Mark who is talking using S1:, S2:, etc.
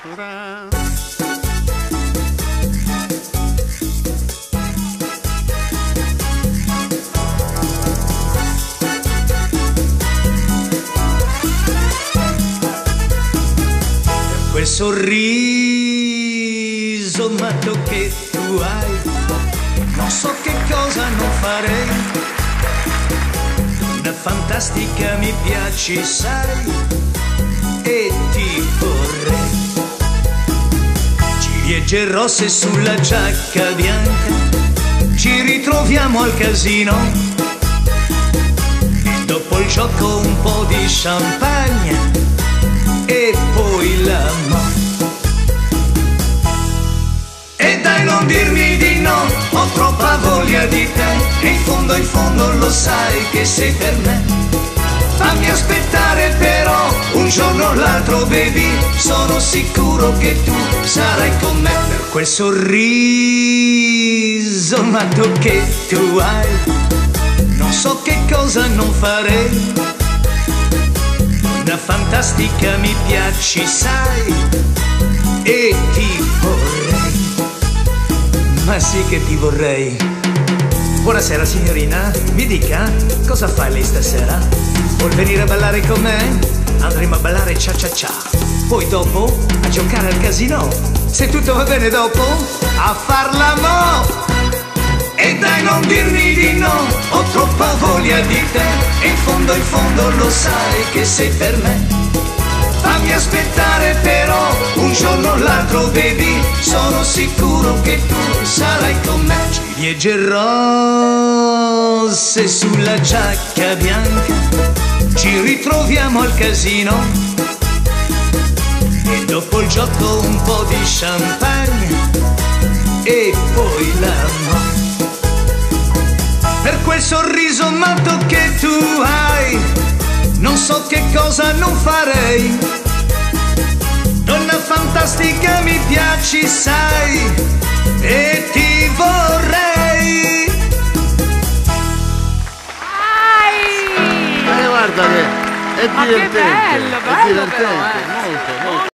S1: Quel sorriso matto che tu hai, non so che cosa non farei. Una fantastica mi piaci, sai, e ti vorrei. Ciliegie rosse sulla giacca bianca, ci ritroviamo al casino, e dopo il gioco un po' di champagne e poi l'amore. E dai, non dirmi di no, ho troppa voglia di te, e in fondo lo sai che sei per me. Fammi aspettare però, un giorno o l'altro baby, sono sicuro che tu sarai con me. Per quel sorriso matto che tu hai, non so che cosa non farei. Una fantastica mi piaci, sai, e ti vorrei. Ma sì che ti vorrei. Buonasera signorina, mi dica, cosa fa lei stasera? Vuol venire a ballare con me? Andremo a ballare cia cia cia. Poi dopo a giocare al casino. Se tutto va bene dopo, a far l'amore. E dai, non dirmi di no, ho troppa voglia di te, e in fondo lo sai che sei per me. Fammi aspettare però, un giorno o l'altro baby, sono sicuro che tu sarai con me. Ciliegie rosse sulla giacca bianca, ci ritroviamo al casino, e dopo il gioco un po' di champagne e poi l'amore. Per quel sorriso matto che tu hai, non so che cosa non farei. Donna fantastica mi piaci, sai, e ti vorrei.
S2: Guarda che è divertente,
S3: ma che bello,
S2: è divertente,
S3: però,
S2: molto, molto.